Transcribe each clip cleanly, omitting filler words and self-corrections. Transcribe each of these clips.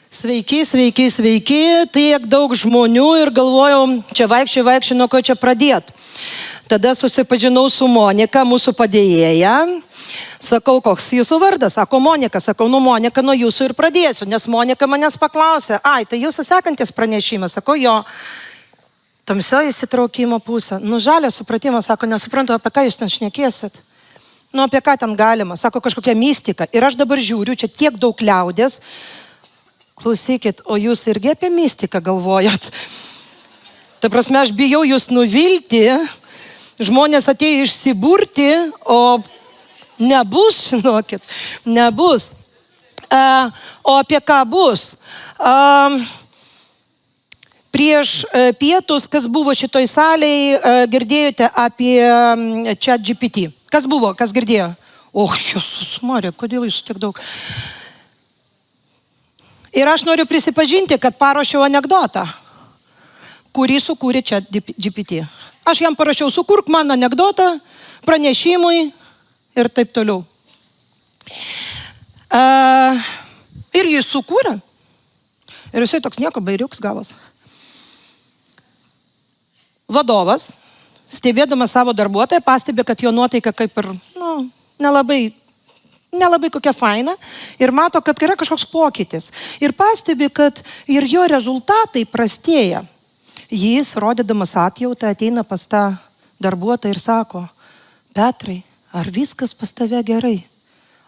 Sveiki, sveiki, sveiki, tiek daug žmonių ir galvojau, čia vaikščiai, nuo ko čia pradėti. Tada susipažinau su Monika, mūsų padėjėja. Sakau, koks jūsų vardas? Sako, Monika. Sakau, Monika, nuo jūsų ir pradėsiu, nes Monika manęs paklausė, tai jūsų sekantis pranešimas. Sakau, jo, tamsioji įsitraukimo pusė. Žalio supratimo, sako, nesuprantu, apie ką jūs ten šnekėsit. Apie ką ten galima? Sako, kažkokia mistika. Ir aš dabar žiūriu, čia tiek daug liaudės. Klausykit, o jūs irgi apie mistiką galvojat? Ta prasme, aš bijau jūs nuvilti, žmonės atėjo išsiburti, o nebus, žinokit, nebus. O apie ką bus? Prieš pietus, kas buvo šitoj salėje, girdėjote apie ChatGPT. Kas buvo, kas girdėjo? Jėzus Marija, kodėl jūs tiek daug? Ir aš noriu prisipažinti, kad paruošiau anekdotą, kurį sukūrė ChatGPT. Aš jam parašiau, sukurk man anekdotą, pranešimui ir taip toliau. Ir jis sukūrė. Ir jisai toks nieko bairiuks gavos. Vadovas, stebėdamas savo darbuotoją, pastebė, kad jo nuotaika kaip ir, nelabai kokia faina ir mato, kad yra kažkoks pokytis. Ir pastebi, kad ir jo rezultatai prastėja. Jis, rodydamas atjautą, ateina pas tą darbuotoją ir sako, Petrai, ar viskas pas tave gerai?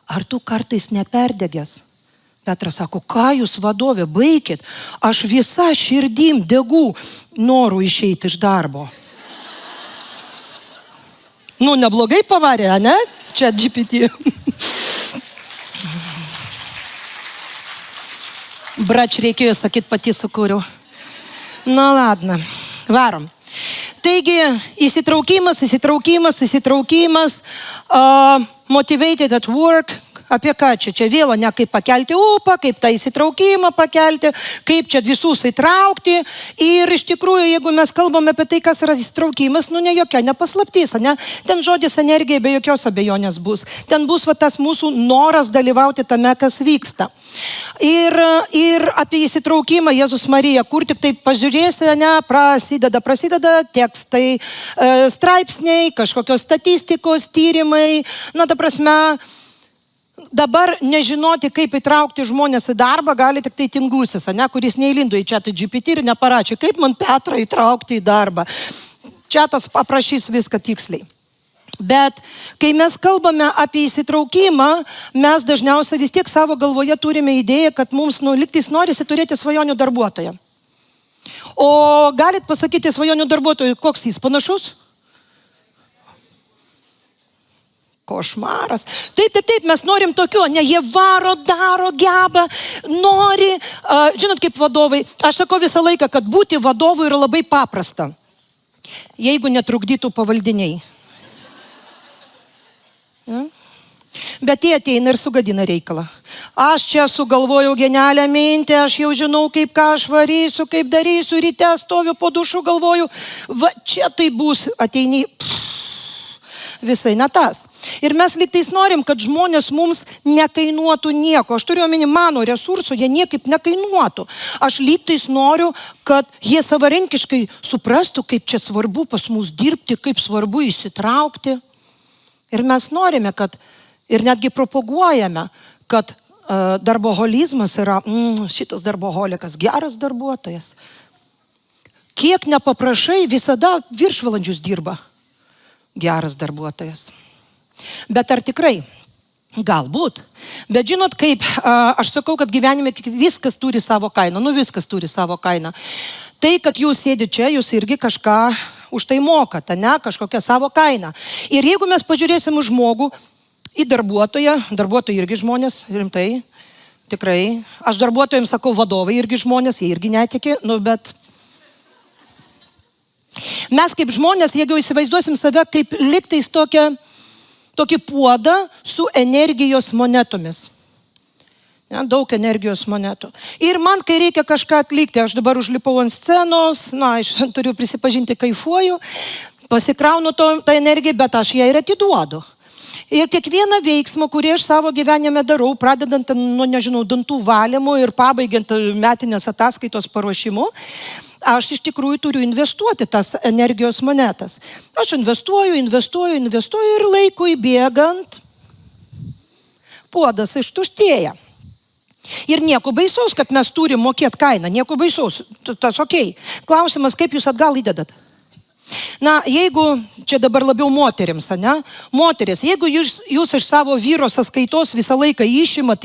Ar tu kartais neperdegęs? Petras sako, ką jūs vadovė, baikit, aš visa širdim degų norų išeiti iš darbo. Neblogai pavarė, ne? ChatGPT. Brač, reikėjo sakyti, pati sukūriau. Ladna, varom. Taigi, įsitraukimas, motivated at work. Apie ką čia? Čia vėl ne kaip pakelti ūpą, kaip tą įsitraukimą pakelti, kaip čia visus įtraukti. Ir iš tikrųjų, jeigu mes kalbame apie tai, kas yra įsitraukimas, ne jokia nepaslaptis, ne? Ten žodis energija be jokios abejonės bus. Ten bus tas mūsų noras dalyvauti tame, kas vyksta. Ir apie įsitraukimą Jėzus Marija, kur tik taip pažiūrėsi, prasideda tekstai, straipsniai, kažkokios statistikos, tyrimai, ta prasme, dabar nežinoti, kaip įtraukti žmonės į darbą, gali tik tai tingusis, kuris neįlindo į ChatGPT ir neparašė, kaip man Petrą įtraukti į darbą. Chatas aprašys viską tiksliai. Bet kai mes kalbame apie įsitraukimą, mes dažniausiai vis tiek savo galvoje turime idėją, kad mums lygtais norisi turėti svajonių darbuotoją. O galit pasakyti svajonių darbuotojui, koks jis panašus? Košmaras. Taip, mes norim tokių, jie varo, daro, geba, nori. Žinot, kaip vadovai, aš sakau visą laiką, kad būti vadovu yra labai paprasta, jeigu netrukdytų pavaldiniai. Bet jie ateina ir sugadina reikalą. Aš čia sugalvojau genialią mintį, aš jau žinau, ką aš varysiu, kaip darysiu, ryte stoviu po dušu, galvoju, va čia tai bus, ateini, visai ne tas. Ir mes lygtais norim, kad žmonės mums nekainuotų nieko. Aš turiu omeny mano resursų, jie niekaip nekainuotų. Aš lygtais noriu, kad jie savarankiškai suprastų, kaip čia svarbu pas mus dirbti, kaip svarbu įsitraukti. Ir mes norime, kad, ir netgi propaguojame, kad darboholizmas yra, šitas darboholikas, geras darbuotojas. Kiek nepaprašai, visada viršvalandžius dirba. Geras darbuotojas. Bet ar tikrai? Galbūt. Bet žinot, kaip aš sakau, kad gyvenime viskas turi savo kainą. Viskas turi savo kainą. Tai, kad jūs sėdi čia, jūs irgi kažką už tai mokate, kažkokią savo kainą. Ir jeigu mes pažiūrėsim žmogų, į darbuotoją, darbuotojai irgi žmonės, rimtai, tikrai. Aš darbuotojams sakau, vadovai irgi žmonės, jie irgi netikė, bet mes kaip žmonės, jeigu įsivaizduosim save kaip lygtais tokį puodą su energijos monetomis. Daug energijos monetų. Ir man, kai reikia kažką atlikti, aš dabar užlipau ant scenos, aš turiu prisipažinti, kaifuoju, pasikraunu tą energiją, bet aš ją ir atiduodu. Ir kiekvieną veiksmą, kurį aš savo gyvenime darau, pradedant nuo, nežinau, dantų valymo ir pabaigiant metinės ataskaitos paruošimu, aš iš tikrųjų turiu investuoti tas energijos monetas. Aš investuoju ir laikui bėgant puodas ištuštėja. Ir nieko baisaus, kad mes turim mokėti kainą, nieko baisaus, tas okei. Klausimas, kaip jūs atgal įdedat? Na, jeigu, čia dabar labiau moterims, ne? Moteris, jeigu jūs iš savo vyro sąskaitos visą laiką išimat,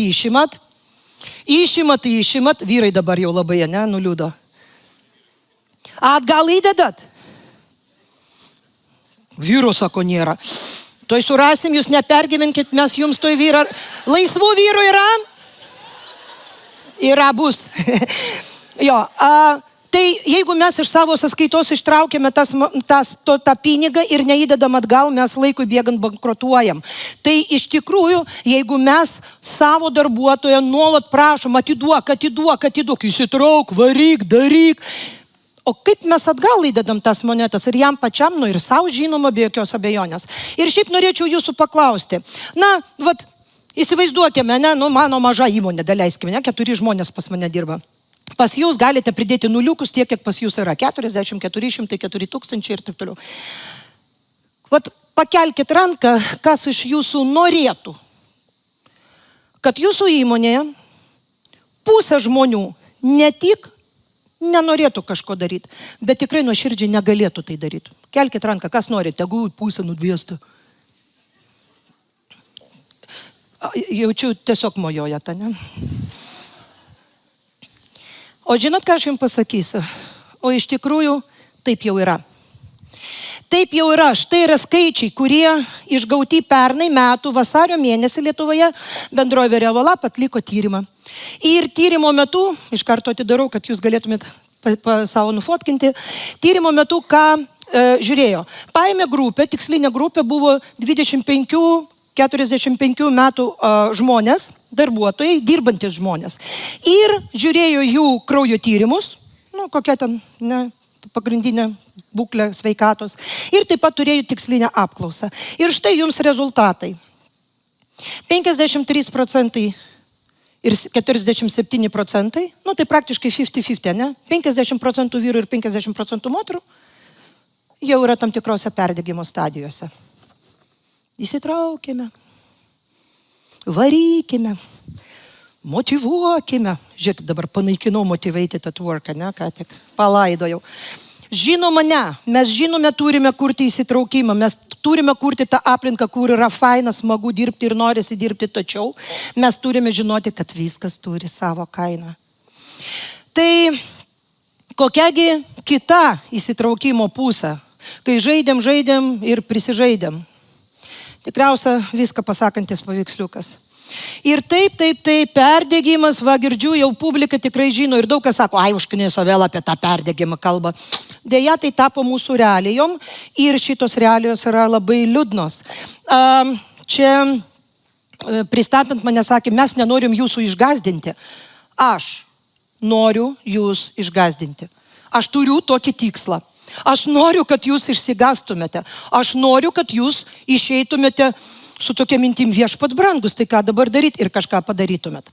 vyrai dabar jau labai, ne, nuliūdo. Atgal įdedat? Vyro, sako, nėra. Toj surasim, jūs nepergyvenkit, mes jums toj vyrą. Laisvų vyrų yra? Yra bus. Jo, tai jeigu mes iš savo sąskaitos ištraukėme tą pinigą ir neįdedam atgal, mes laikui bėgant bankrutuojam. Tai iš tikrųjų, jeigu mes savo darbuotoją nuolat prašom, atiduok, įsitrauk, varyk, daryk. O kaip mes atgal įdedam tas monetas ir jam pačiam, ir savo žinoma, be jokios abejonės. Ir šiaip norėčiau jūsų paklausti. Na, įsivaizduokime, ne, mano maža įmonė, daleiskime, ne, 4 žmonės pas mane dirba. Pas jūs galite pridėti nuliukus tiek, kiek pas jūs yra. 40, 400, 4000 ir taip toliau. Pakelkit ranką, kas iš jūsų norėtų, kad jūsų įmonėje pusė žmonių ne tik nenorėtų kažko daryti, bet tikrai nuoširdžiai negalėtų tai daryti. Kelkit ranką, kas norite, tegu pusę nudviestų. Jaučiu tiesiog mojojate, ne? O žinot, ką aš jums pasakysiu? O iš tikrųjų, taip jau yra. Taip jau yra. Štai yra skaičiai, kurie išgauti pernai metų vasario mėnesį Lietuvoje bendrovė Revolap atliko tyrimą. Ir tyrimo metu, iš karto atidarau, kad jūs galėtumėt savo nufotkinti, tyrimo metu ką žiūrėjo. Paėmė grupę, tikslinė grupė buvo 25-45 metų žmonės, darbuotojai, dirbantis žmonės. Ir žiūrėjo jų kraujo tyrimus, kokia ten pagrindinė būklė sveikatos. Ir taip pat turėjo tikslinę apklausą. Ir štai jums rezultatai. 53% ir 47%, tai praktiškai 50-50, ne? 50% vyrų ir 50% moterų jau yra tam tikrose perdegimo stadijose. Įsitraukime. Varykime, motyvuokime. Žiūrėk, dabar panaikinau motivated at work, ne, ką tik palaidojau. Žinoma, ne. Mes žinome, turime kurti įsitraukimą, mes turime kurti tą aplinką, kur yra faina, smagu dirbti ir norisi dirbti, tačiau mes turime žinoti, kad viskas turi savo kainą. Tai kokiagi kita įsitraukimo pusė, kai žaidėm ir prisižaidėm. Tikriausia viską pasakantis paveiksliukas. Ir taip, perdegimas, girdžiu, jau publika tikrai žino ir daug kas sako, užkniso vėl apie tą perdegimą kalbą. Deja, tai tapo mūsų realijom ir šitos realijos yra labai liūdnos. Čia pristatant mane sakė, mes nenorim jūsų išgazdinti. Aš noriu jūs išgazdinti. Aš turiu tokį tikslą. Aš noriu, kad jūs išsigastumėte. Aš noriu, kad jūs išeitumėte su tokia mintim viešpat brangus, tai ką dabar daryti ir kažką padarytumėt.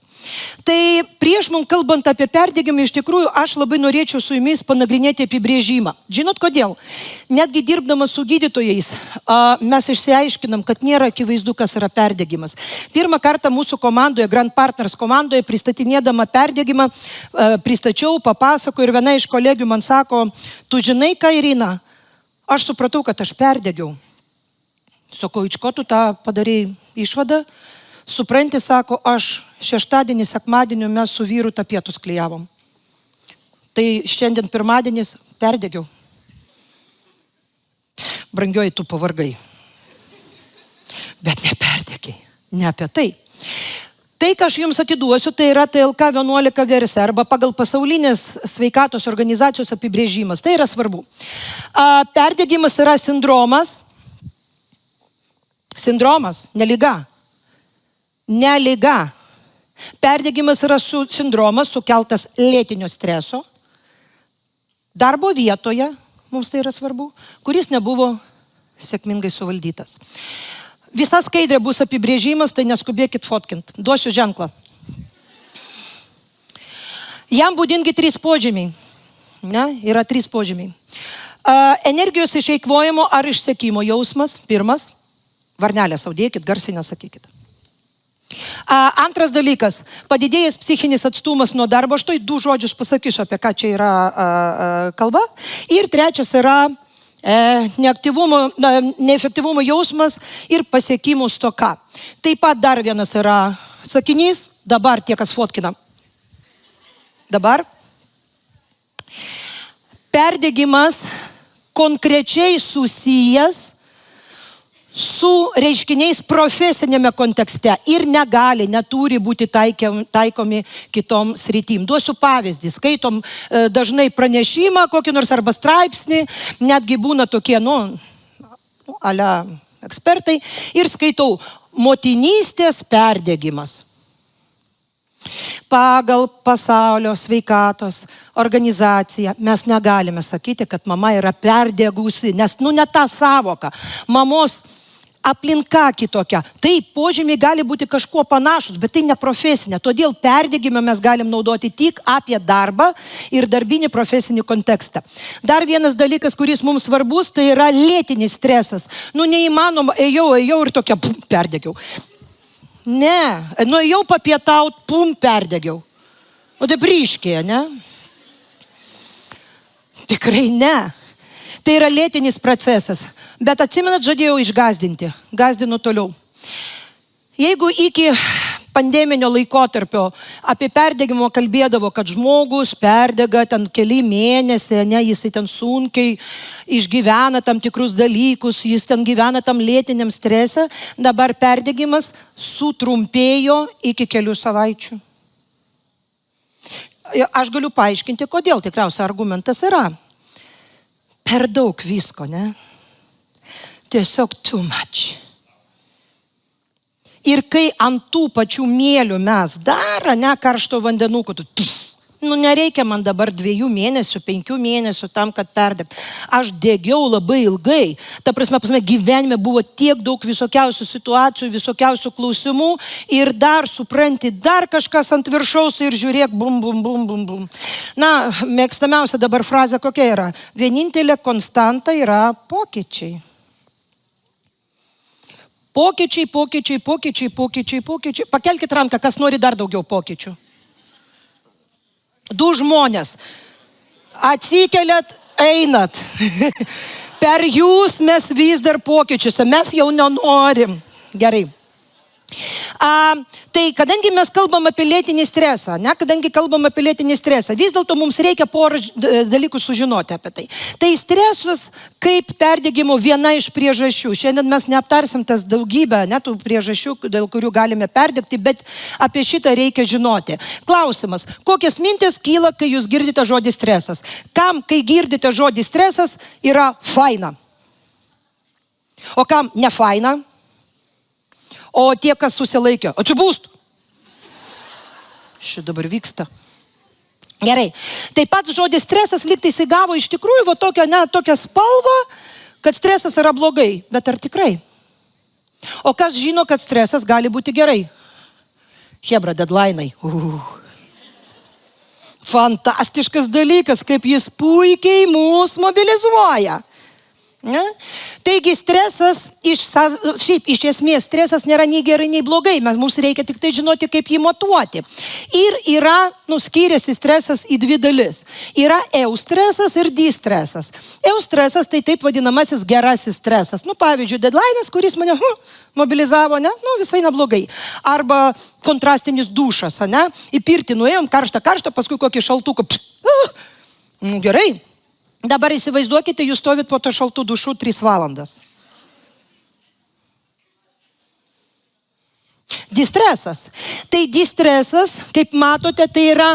Tai prieš mums kalbant apie perdegimą, iš tikrųjų, aš labai norėčiau su jumis panagrinėti apibrėžimą. Žinot kodėl? Netgi dirbdamas su gydytojais, mes išsiaiškinam, kad nėra akivaizdu, kas yra perdegimas. Pirmą kartą mūsų komandoje, Grand Partners komandoje, pristatinėdama perdegimą, pristačiau, papasakojau ir viena iš kolegių man sako, tu žinai ką, Irina, aš supratau, kad aš perdegiau. Sakau, iš ko tu tą padarei išvadą? Supranti, sako, aš šeštadienį, sekmadienį mes su vyru tapietus klijavom. Tai šiandien pirmadienis perdegiau. Brangioji, tu pavargai. Bet neperdegiai. Ne apie tai. Tai, ką aš jums atiduosiu, tai yra TLK 11 versija arba pagal pasaulinės sveikatos organizacijos apibrėžimas. Tai yra svarbu. Perdegimas yra sindromas. Sindromas, ne liga. Ne liga. Perdegimas yra sindromas sukeltas lėtinio streso darbo vietoje, mums tai yra svarbu, kuris nebuvo sėkmingai suvaldytas. Visa skaidrė bus apibrėžimas, tai neskubėkit fotkint. Duosiu ženklą. Jam būdingi 3 požymiai. Ne? Yra 3 požymiai. Energijos išeikvojimo ar išsekimo jausmas, pirmas. Varnelę saudėkit, garsiai nesakykit. Antras dalykas, padidėjęs psichinis atstumas nuo darbo. Aš tai 2 žodžius pasakysiu, apie ką čia yra kalba. Ir trečias yra neefektyvumo jausmas ir pasiekimų stoka. Taip pat dar vienas yra sakinys, dabar tie, kas fotkina. Dabar. Perdegimas konkrečiai susijęs su reiškiniais profesinėme kontekste ir negali, neturi būti taikomi kitom sritim. Duosiu pavyzdį. Skaitom dažnai pranešimą, kokį nors arba straipsnį, netgi būna tokie, alia ekspertai, ir skaitau motinystės perdegimas. Pagal pasaulio sveikatos organizaciją mes negalime sakyti, kad mama yra perdegusi, nes ne ta savoka. Mamos aplinka kitokia. Taip, požymiai gali būti kažkuo panašus, bet tai ne profesinė. Todėl perdegimą mes galim naudoti tik apie darbą ir darbinį profesinį kontekstą. Dar vienas dalykas, kuris mums svarbus, tai yra lėtinis stresas. Neįmanoma, ėjau ir tokia, perdegiau. Ne, nuėjau papietaut, perdegiau. Taip ryškiai, ne? Tikrai ne. Tai yra lėtinis procesas. Bet atsimenat, žadėjau išgazdinti. Gazdinu toliau. Jeigu iki pandeminio laikotarpio apie perdegimo kalbėdavo, kad žmogus perdega ten keli mėnesiai, jisai ten sunkiai išgyvena tam tikrus dalykus, jis ten gyvena tam lėtiniam strese, dabar perdegimas sutrumpėjo iki kelių savaičių. Aš galiu paaiškinti, kodėl. Tikriausiai argumentas yra. Per daug visko, ne? Tiesiog too much. Ir kai ant tų pačių mėlių mes dar, karšto vandenukų, nereikia man dabar 2 mėnesių, 5 mėnesių tam, kad perdegti. Aš degiau labai ilgai. Ta prasme, gyvenime buvo tiek daug visokiausių situacijų, visokiausių klausimų ir dar, supranti, dar kažkas ant viršaus ir žiūrėk, bum, bum, bum, bum, bum. Mėgstamiausia dabar frazė kokia yra? Vienintelė konstanta yra pokyčiai. Pokyčiai. Pakelkit ranką, kas nori dar daugiau pokyčių. 2 žmonės. Atsikeliat, einat. Per jūs mes vis dar pokyčiuose. Mes jau nenorim. Gerai. Tai kadangi mes kalbam apie lėtinį stresą, vis dėlto mums reikia porą dalykų sužinoti apie tai. Tai stresas kaip perdegimo viena iš priežasčių. Šiandien mes neaptarsim tas daugybę tų priežasčių, dėl kurių galime perdegti, bet apie šitą reikia žinoti. Klausimas, kokias mintis kyla, kai jūs girdite žodį stresas? Kam, kai girdite žodį stresas, yra faina? O kam ne faina? O tie, kas susilaikė, atsibūst. Šit dabar vyksta. Gerai. Taip pat žodis stresas lygtais įgavo iš tikrųjų tokią spalvą, kad stresas yra blogai. Bet ar tikrai? O kas žino, kad stresas gali būti gerai? Hebra, deadline'ai. Fantastiškas dalykas, kaip jis puikiai mus mobilizuoja. Ne? Taigi stresas, iš esmės stresas nėra nei gerai, nei blogai. Mums reikia tik tai žinoti, kaip jį matuoti. Ir yra, skiriasi stresas į 2 dalis. Yra eustresas ir distresas. Eustresas tai taip vadinamasis gerasis stresas. Pavyzdžiui, deadline'as, kuris mane mobilizavo, visai neblogai. Arba kontrastinis dušas, į pirtį nuėjom, karštą, paskui kokį šaltuką. Gerai. Dabar įsivaizduokite, jūs stovit po to šaltų dušų 3 valandas. Distresas. Tai distresas, kaip matote, tai yra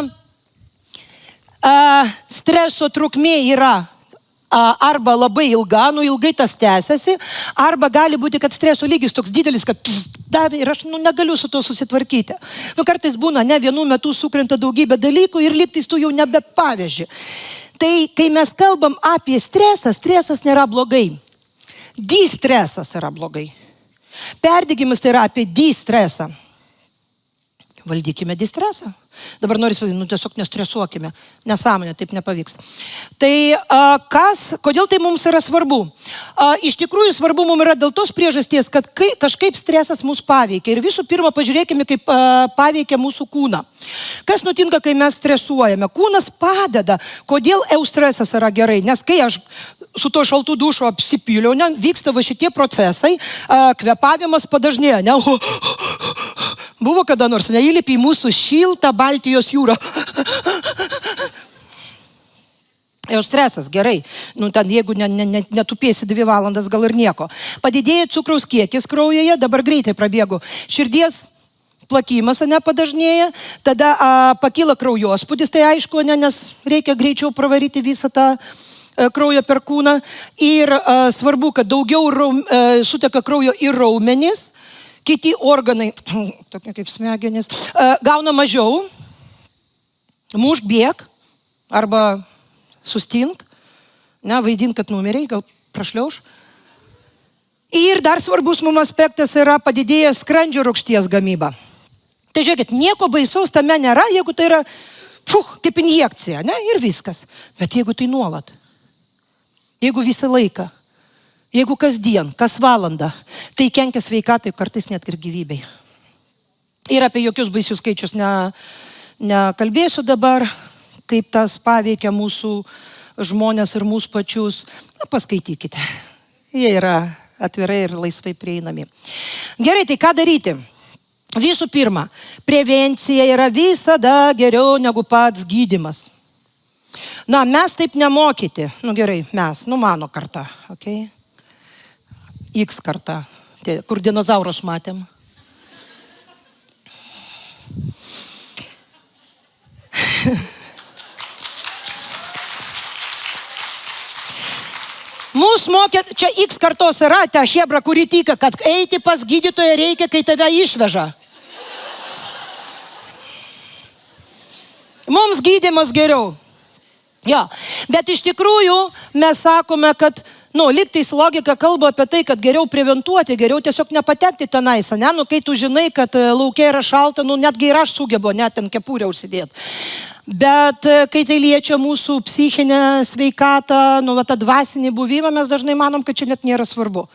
streso trukmė yra arba labai ilga, ilgai tas tęsiasi, arba gali būti, kad streso lygis toks didelis, kad davė ir aš negaliu su to susitvarkyti. Kartais būna, vienu metu sukrenta daugybė dalykų ir lygtais tu jau nebepaveži. Tai kai mes kalbam apie stresą, stresas nėra blogai. Distresas yra blogai. Perdegimas tai yra apie distresą. Valdykime distresą. Dabar noriu vadinti, tiesiog nestresuokime. Nesąmonė, taip nepavyks. Tai kodėl tai mums yra svarbu? Iš tikrųjų svarbu mums yra dėl tos priežasties, kad kažkaip stresas mus paveikia. Ir visų pirma, pažiūrėkime, kaip paveikia mūsų kūną. Kas nutinka, kai mes stresuojame? Kūnas padeda. Kodėl eustresas yra gerai? Nes kai aš su to šaltų dušo apsipyliau, vyksta va šitie procesai, kvėpavimas padažnėja. Buvo kada nors, neįlipi į mūsų šiltą Baltijos jūrą. Jau stresas, gerai. Ten, jeigu netupėsi 2 valandas, gal ir nieko. Padidėja cukraus kiekis kraujyje, dabar greitai prabėgu. Širdies plakimas padažnėja, tada pakyla kraujospūdis, tai aišku, nes reikia greičiau pravaryti visą tą kraujo per kūną. Ir svarbu, kad daugiau suteka kraujo į raumenis. Kiti organai, tokie kaip smegenys, gauna mažiau, mušk bėg, arba sustink, vaidink, kad numeriai, gal prašliauš. Ir dar svarbus mums aspektas yra padidėjęs skrandžio rūgšties gamyba. Tai žiūrėkit, nieko baisaus tame nėra, jeigu tai yra, kaip injekcija, ir viskas. Bet jeigu tai nuolat, jeigu visą laiką, jeigu kasdien, kas valandą, tai kenkia sveikatai, kartais net ir gyvybei. Ir apie jokius baisius skaičius nekalbėsiu dabar, kaip tas paveikia mūsų žmonės ir mūsų pačius. Paskaitykite. Jie yra atvirai ir laisvai prieinami. Gerai, tai ką daryti? Visų pirma, prevencija yra visada geriau negu pats gydymas. Mes taip nemokyti. Gerai, mes, mano karta, okei? X karta, kur dinozaurus matėm. Mūsų mokė, čia X kartos yra ta hebra, kuri tika, kad eiti pas gydytoją reikia, kai tave išveža. Mums gydymas geriau. Jo, bet iš tikrųjų mes sakome, kad lygtais logika kalba apie tai, kad geriau preventuoti, geriau tiesiog nepatekti tenais, kai tu žinai, kad laukia yra šalta, netgi ir aš sugebu, net ten kepurę užsidėti. Bet kai tai liečia mūsų psichinę sveikatą, tą dvasinį buvimą, mes dažnai manom, kad čia net nėra svarbu.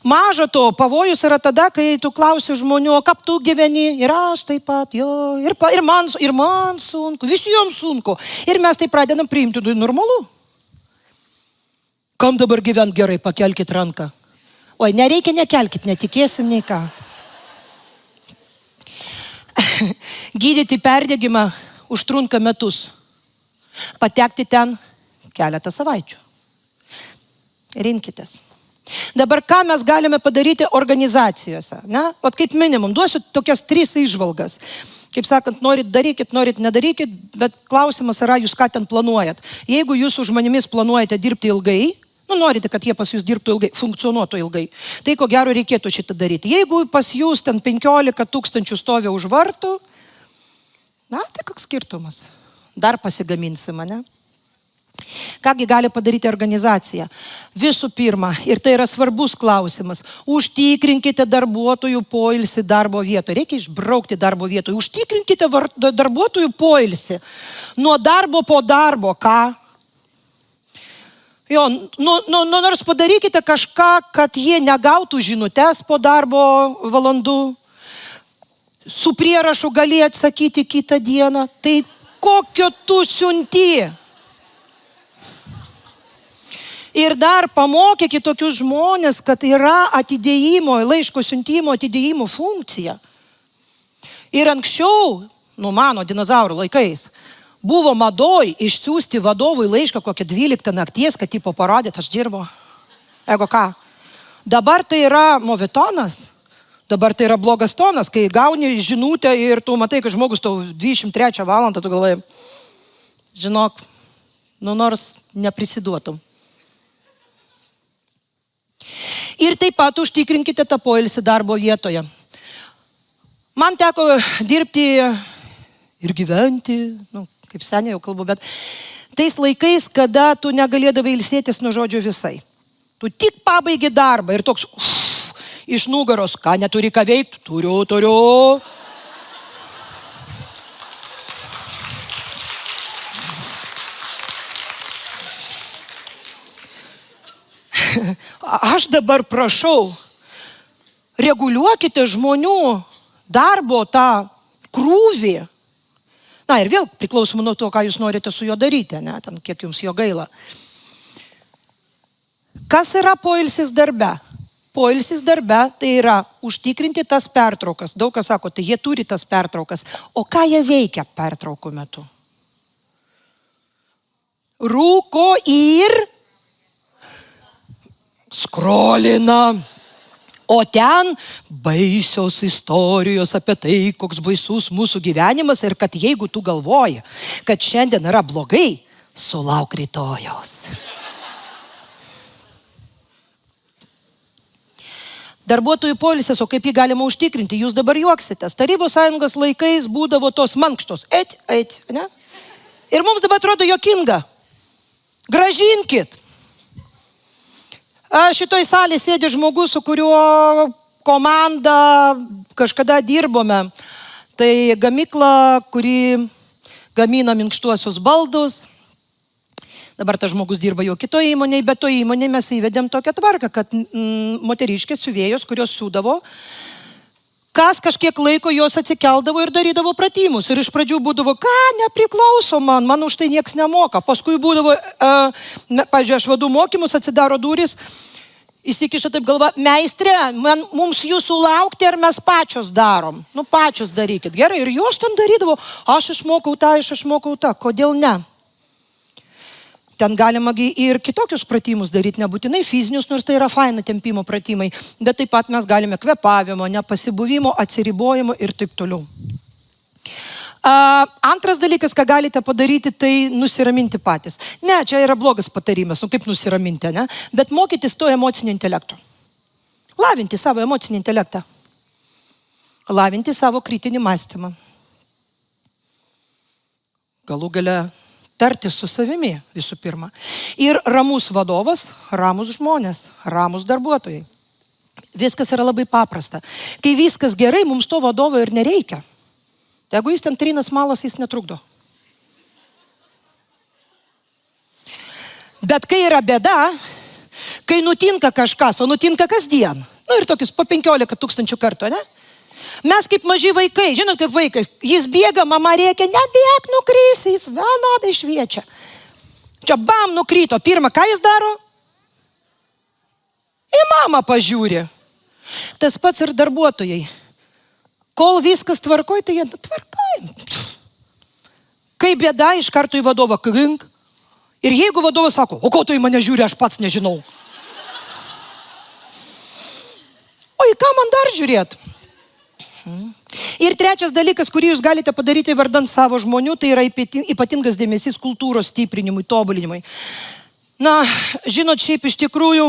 Maža to, pavojus yra tada, kai tu klausi žmonių, o kaip tu gyveni, ir aš taip pat, jo, ir man sunku, visiems sunku. Ir mes tai pradedam priimti, normalu. Kam dabar gyvent gerai, pakelkit ranką. Oi, nereikia, nekelkit, netikėsim nei ką. Gydyti perdegimą užtrunka metus. Patekti ten keletą savaičių. Rinkitės. Dabar ką mes galime padaryti organizacijose? Kaip minimum, duosiu tokias 3 įžvalgas. Kaip sakant, norit darykit, norit nedarykit, bet klausimas yra, jūs ką ten planuojat. Jeigu jūs su žmonėmis planuojate dirbti ilgai, norite, kad jie pas jūs dirbtų ilgai, funkcionuotų ilgai, tai ko gero reikėtų šitą daryti. Jeigu pas jūs ten 15 000 stovi už vartų, tai koks skirtumas? Dar pasigaminsim, Kągi gali padaryti organizacija? Visų pirma, ir tai yra svarbus klausimas, užtikrinkite darbuotojų poilsį darbo vietoje. Reikia išbraukti darbo vietoje. Užtikrinkite darbuotojų poilsį. Nuo darbo po darbo, ką? Jo, nors padarykite kažką, kad jie negautų žinutes po darbo valandų. Su prierašu gali atsakyti kitą dieną. Tai kokio tu siunti? Ir dar pamokykite tokius žmonės, kad yra atidėjimo, laiško siuntimo atidėjimo funkcija. Ir anksčiau, mano dinozaurų laikais, buvo madoj išsiųsti vadovui laišką kokią 12 nakties, kad tipo parodėt, aš dirbu. Ego ką? Dabar tai yra movitonas. Dabar tai yra blogas tonas, kai gauni žinutę ir tu matai, kad žmogus tau 23 valandą, tu galvoji, žinok, nors neprisiduotum. Ir taip pat užtikrinkite tą poilsį darbo vietoje. Man teko dirbti ir gyventi, kaip seniai jau kalbu, bet tais laikais, kada tu negalėdavai ilsėtis nuo žodžio visai. Tu tik pabaigi darbą ir toks, Iš nugaros, ką neturi ką veikti? Turiu. Aš dabar prašau, reguliuokite žmonių darbo tą krūvį. Na ir vėl priklausomai nuo to, ką jūs norite su juo daryti, ne, ten, kiek jums jo gaila. Kas yra poilsis darbe? Poilsis darbe tai yra užtikrinti tas pertraukas. Daug kas sako, tai jie turi tas pertraukas. O ką jie veikia pertraukų metu? Rūko ir skrolina. O ten baisios istorijos apie tai, koks baisus mūsų gyvenimas ir kad jeigu tu galvoji, kad šiandien yra blogai, sulauk rytojaus. Darbuotojų poilsis, o kaip jį galima užtikrinti? Jūs dabar juoksitės. Tarybų sąjungos laikais būdavo tos mankštos. Eit, ne? Ir mums dabar atrodo juokinga. Gražinkit. Šitoj salėje sėdi žmogus, su kuriuo komanda kažkada dirbome. Tai gamykla, kuri gamina minkštuosius baldus. Dabar tas žmogus dirba jau kitoje įmonėje, bet toje įmonėje mes įvedėm tokią tvarką, kad moteriškės siuvėjos, kurios siūdavo, kas kažkiek laiko jos atsikeldavo ir darydavo pratimus. Ir iš pradžių būdavo, ką nepriklauso man už tai nieks nemoka. Paskui būdavo, pavyzdžiui, aš vedu mokymus, atsidaro durys, įsikiša taip galva, meistrė, mums jūsų laukti, ar mes pačios darom? Nu, pačios darykit. Gerai, ir jos ten darydavo, aš išmokau tą, kodėl ne? Ten galima ir kitokius pratimus daryti, nebūtinai fizinius, nors tai yra faina tempimo pratimai, bet taip pat mes galime kvėpavimo, nepasibuvimo, atsiribojimo ir taip toliau. Antras dalykas, ką galite padaryti, tai nusiraminti patys. Ne, čia yra blogas patarimas, kaip nusiraminti, ne? Bet mokytis to emocinio intelekto. Lavinti savo emocinį intelektą. Lavinti savo kritinį mąstymą. Galų gale tartis su savimi visų pirma. Ir ramus vadovas, ramus žmonės, ramus darbuotojai. Viskas yra labai paprasta. Kai viskas gerai, mums to vadovo ir nereikia. Jeigu jis ten trina smalas, jis netrukdo. Bet kai yra bėda, kai nutinka kažkas, o nutinka kasdien, nu ir tokius po 15 000 kartų, ne? Mes kaip maži vaikai, žinot kaip vaikas, jis bėga, mama rėkia, nebėg, nukrysi, jis vienodai šviečia. Čia bam, nukryto. Pirma, ką jis daro? Į mamą pažiūri. Tas pats ir darbuotojai. Kol viskas tvarkoj, tai jie tvarkoj. Kai bėda, iš karto į vadovą krink. Ir jeigu vadovas sako, o ko tu į mane žiūri, aš pats nežinau. O į ką man dar žiūrėt? Ir trečias dalykas, kurį jūs galite padaryti vardant savo žmonių, tai yra ypatingas dėmesys kultūros stiprinimui, tobulinimui. Na, žinot, šiaip iš tikrųjų,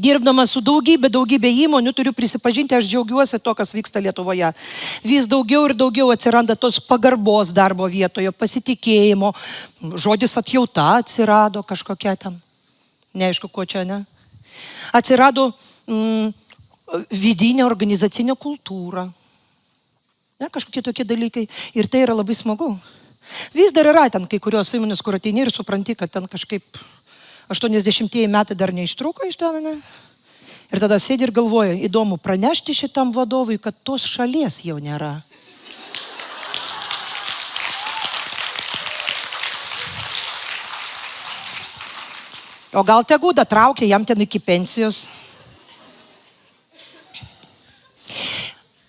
dirbdama su daugybė įmonių, turiu prisipažinti, aš džiaugiuosi to, kas vyksta Lietuvoje. Vis daugiau ir daugiau atsiranda tos pagarbos darbo vietoje, pasitikėjimo, žodis atjauta atsirado kažkokia ten. Neaišku, ko čia, ne? Atsirado vidinė organizacinė kultūra. Ne, kažkokie tokie dalykai. Ir tai yra labai smagu. Vis dar yra ten kai kurios įmonės, kur ateini ir supranti, kad ten kažkaip 80-ieji metai dar neištruko iš ten, ne? Ir tada sėdi ir galvoja, įdomu pranešti šitam vadovui, kad tos šalies jau nėra. O gal tegu traukia jam ten iki pensijos.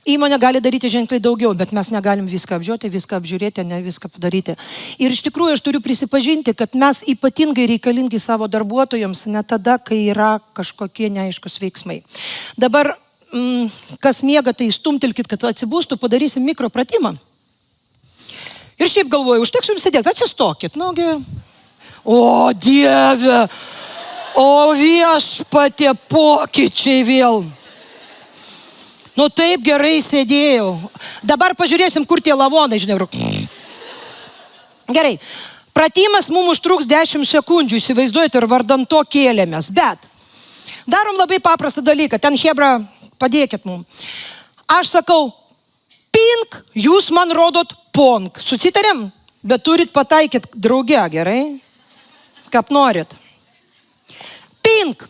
Įmonė gali daryti ženkliai daugiau, bet mes negalim viską apžiūrėti, ne viską padaryti. Ir iš tikrųjų aš turiu prisipažinti, kad mes ypatingai reikalingi savo darbuotojams, ne tada, kai yra kažkokie neaiškus veiksmai. Dabar, kas miega, tai stumtelkit, kad atsibūstų, padarysim mikropratimą. Ir šiaip galvoju, užteks jums sėdėti, atsistokit. Nugi. O Dieve, o viešpatie pokyčiai vėl. Nu taip gerai sėdėjau. Dabar pažiūrėsim, kur tie lavonai, žinai. Gerai. Pratimas mums užtruks 10 sekundžių, įsivaizduojate, ir vardant to kėlėmės. Bet darom labai paprastą dalyką. Ten hebra padėkit mums. Aš sakau, pink, jūs man rodot ponk. Susitarėm, bet turit pataikyt drauge, gerai? Kaip norit. Pink.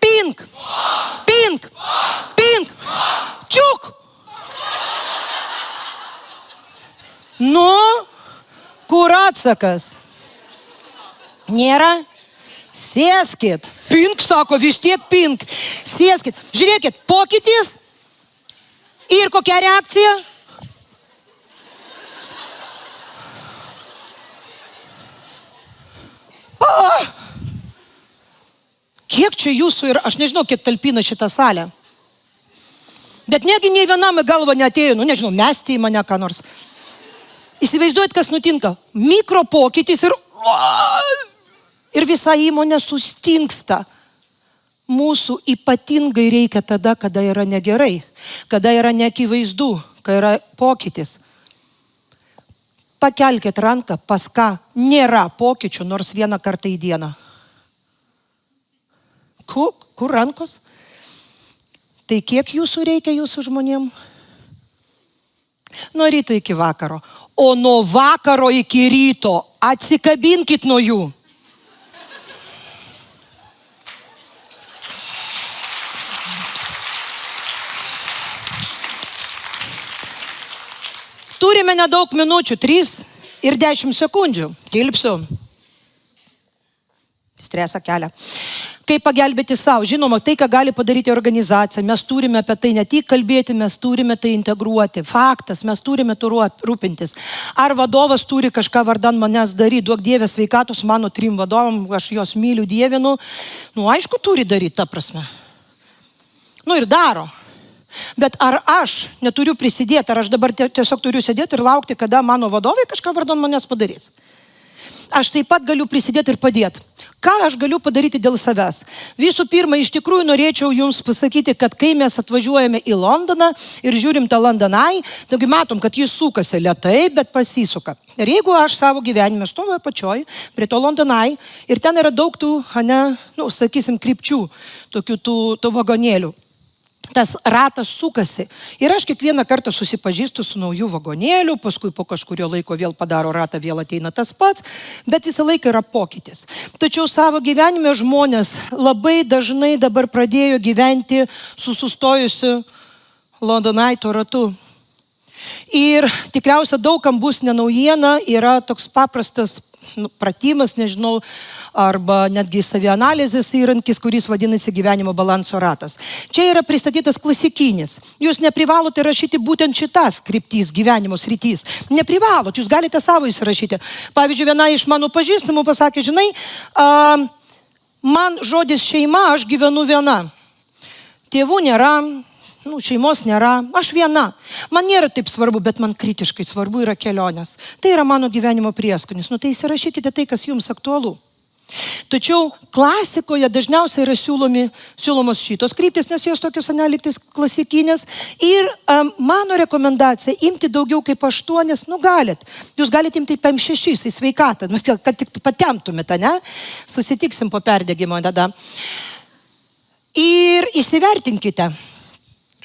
Pink. Pink. Pink. Čiuk. Nu, kur atsakas? Nėra? Sėskit. Pink, sako, vis tiek pink. Sėskit. Žiūrėkit, pokytis ir kokia reakcija? Kiek čia jūsų ir aš nežinau, kiek talpina šitą salę. Bet negi nei vienam į galvą neatėjo, nu nežinau, mesti į mane ką nors. Įsivaizduojat, kas nutinka. Mikro pokytis ir visa įmonė sustingsta. Mūsų ypatingai reikia tada, kada yra negerai, kada yra neakivaizdu, kai yra pokytis. Pakelkit ranką, pas ką nėra pokyčių nors vieną kartą į dieną. Kur rankos? Tai kiek jūsų reikia jūsų žmonėm? Nuo ryto iki vakaro. O nuo vakaro iki ryto atsikabinkit nuo jų. Turime nedaug minučių, 3 ir 10 sekundžių. Tilpsiu. Stresą kelia. Kaip pagelbėti savo? Žinoma, tai, ką gali padaryti organizacija. Mes turime apie tai ne tik kalbėti, mes turime tai integruoti. Faktas, mes turime tuo rūpintis. Ar vadovas turi kažką vardan manęs daryti? Duok Dieve sveikatos mano 3 vadovam, aš juos myliu, dievinu. Nu, aišku, turi daryti, ta prasme. Nu ir daro. Bet ar aš neturiu prisidėti, ar aš dabar tiesiog turiu sėdėti ir laukti, kada mano vadovai kažką vardan manęs padarys? Aš taip pat galiu prisidėti ir padėti. Ką aš galiu padaryti dėl savęs? Visų pirma, iš tikrųjų norėčiau jums pasakyti, kad kai mes atvažiuojame į Londoną ir žiūrim tą London Eye, taigi matom, kad jis sukasi lėtai, bet pasisuka. Ir jeigu aš savo gyvenime stoviu apačioj prie to London Eye ir ten yra daug tų, sakysim, krypčių, tokių tų vagonėlių. Tas ratas sukasi. Ir aš kiekvieną kartą susipažįstu su naujų vagonėlių, paskui po kažkurio laiko vėl padaro ratą, vėl ateina tas pats, bet visą laiką yra pokytis. Tačiau savo gyvenime žmonės labai dažnai dabar pradėjo gyventi su sustojusiu London Eye ratu. Ir tikriausia daugam bus nenaujiena, yra toks paprastas pratimas, nežinau, arba netgi savianalizės įrankis, kuris vadinasi gyvenimo balanso ratas. Čia yra pristatytas klasikinis. Jūs neprivalote rašyti būtent šitas kryptys, gyvenimo sritys. Neprivalot, jūs galite savo įsirašyti. Pavyzdžiui, viena iš mano pažįstamų pasakė, žinai, man žodis šeima, aš gyvenu viena. Tėvų nėra. Šeimos nėra, aš viena. Man nėra taip svarbu, bet man kritiškai svarbu yra kelionės. Tai yra mano gyvenimo prieskonis. Tai įsirašykite tai, kas jums aktualu. Tačiau klasikoje dažniausiai yra siūlomos šitos kryptis, nes jos tokios analiktis klasikinės. Ir mano rekomendacija imti daugiau kaip 8, galit. Jūs galite imti 5-6 į sveikatą, kad tik patemtumėte, ne? Susitiksim po perdegimo tada. Ir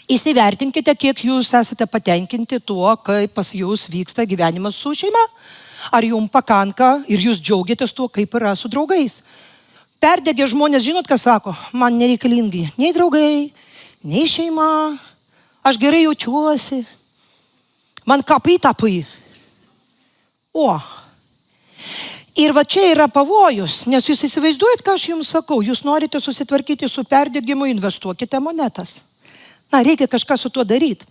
Įsivertinkite, kiek jūs esate patenkinti tuo, kaip pas jūs vyksta gyvenimas su šeima. Ar jums pakanka ir jūs džiaugiatės tuo, kaip yra su draugais. Perdegę žmonės, žinot, ką sako? Man nereikalingi nei draugai, nei šeima. Aš gerai jaučiuosi. Man kapai. Ir va čia yra pavojus, nes jūs įsivaizduojat, ką aš jums sakau. Jūs norite susitvarkyti su perdegimu, investuokite monetas. Reikia kažką su tuo daryti.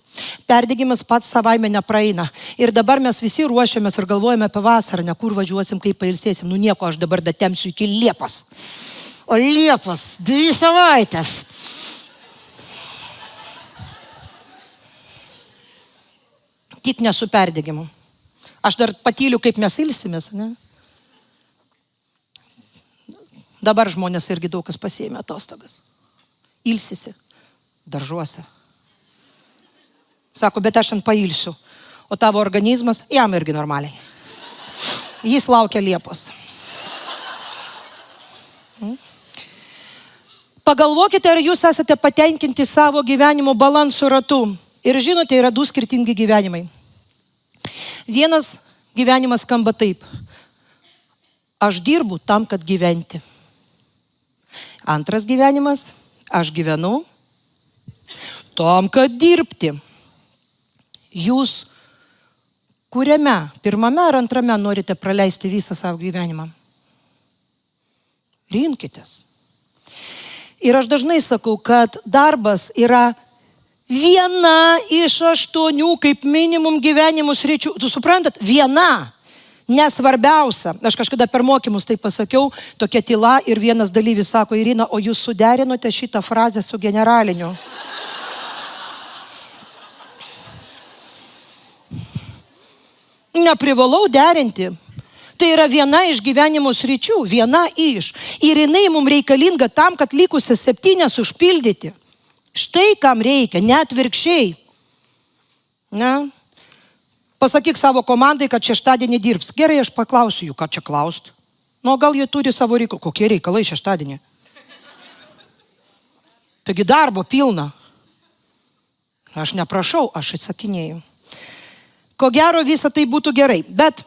Perdegimas pats savaime nepraeina. Ir dabar mes visi ruošiamės ir galvojame apie vasarą, kur važiuosim, kaip pailsėsim. Nieko, aš dabar datemsiu iki Liepos. O Liepos, 2 savaitės. Tik ne su perdegimu. Aš dar patyliu, kaip mes ilsimės, ne? Dabar žmonės irgi daug kas pasiėmė atostogas. Ilsisi. Daržuose. Sako, bet aš ten pailsiu. O tavo organizmas, jam irgi normaliai. Jis laukia Liepos. Pagalvokite, ar jūs esate patenkinti savo gyvenimo balanso ratu. Ir žinote, yra du skirtingi gyvenimai. Vienas gyvenimas skamba taip. Aš dirbu tam, kad gyventi. Antras gyvenimas. Aš gyvenu tam, kad dirbti. Jūs kuriame, pirmame ar antrame norite praleisti visą savo gyvenimą? Rinkitės. Ir aš dažnai sakau, kad darbas yra viena iš 8 kaip minimum gyvenimų sričių. Tu suprantat? Viena. Nesvarbiausia. Aš kažkada per mokymus tai pasakiau, tokia tyla ir vienas dalyvis sako, Irina, o jūs suderinote šitą frazę su generaliniu. Neprivalau derinti. Tai yra viena iš gyvenimo sričių, viena iš. Ir jinai mums reikalinga tam, kad likusias 7 užpildyti. Štai kam reikia, net virkščiai. Ne? Pasakyk savo komandai, kad šeštadienį dirbs. Gerai, aš paklausiu jų, ką čia klaust. Nu, gal jie turi savo reikalų. Kokie reikalai šeštadienį? Taigi darbo pilna. Aš neprašau, aš atsakinėju. Ko gero, visa tai būtų gerai, bet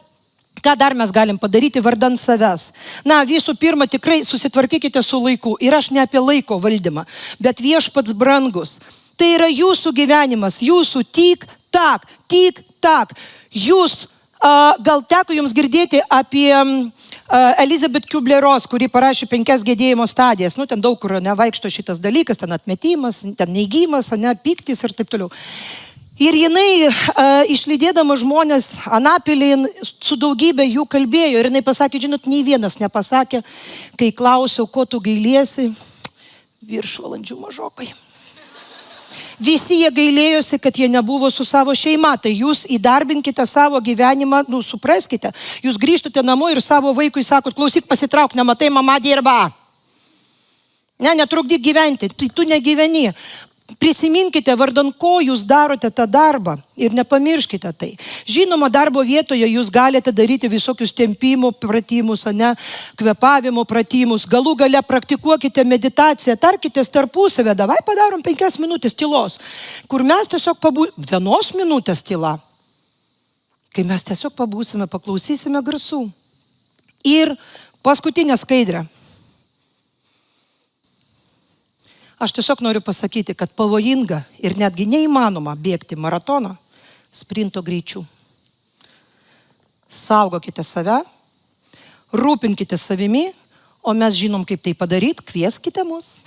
ką dar mes galim padaryti vardan savęs? Na, visų pirma, tikrai susitvarkykite su laiku. Ir aš ne apie laiko valdymą, bet Viešpats brangus. Tai yra jūsų gyvenimas, jūsų tik tak. Jūs, gal teko jums girdėti apie Elizabeth Kubler-Ross, kuri parašė 5 gedėjimo stadijas. Nu, ten daug kur nevaikšto šitas dalykas, ten atmetimas, ten neigimas, pyktis ir taip toliau. Ir jinai, išlydėdama žmonės anapilin, su daugybė jų kalbėjo. Ir jinai pasakė, žinot, nei vienas nepasakė, kai klausiau, ko tu gailiesi, viršvalandžių mažokai. Visi jie gailėjosi, kad jie nebuvo su savo šeima. Tai jūs įdarbinkite savo gyvenimą, supraskite. Jūs grįžtate namo ir savo vaikui sakot, klausyk, pasitrauk, nematai, mama dirba. Ne, netrukdyk gyventi, tai tu negyveni. Prisiminkite, vardan ko jūs darote tą darbą ir nepamirškite tai. Žinoma, darbo vietoje jūs galite daryti visokius tempimo pratimus, kvepavimo pratimus. Galų gale praktikuokite meditaciją, tarkitės tarpusavę, davai padarom 5 minutės tylos, kur mes tiesiog 1 minutės tyla, kai mes tiesiog pabūsime, paklausysime garsų. Ir paskutinė skaidrė. Aš tiesiog noriu pasakyti, kad pavojinga ir netgi neįmanoma bėgti maratoną sprinto greičiu. Saugokite save, rūpinkite savimi, o mes žinom, kaip tai padaryti, kvieskite mus.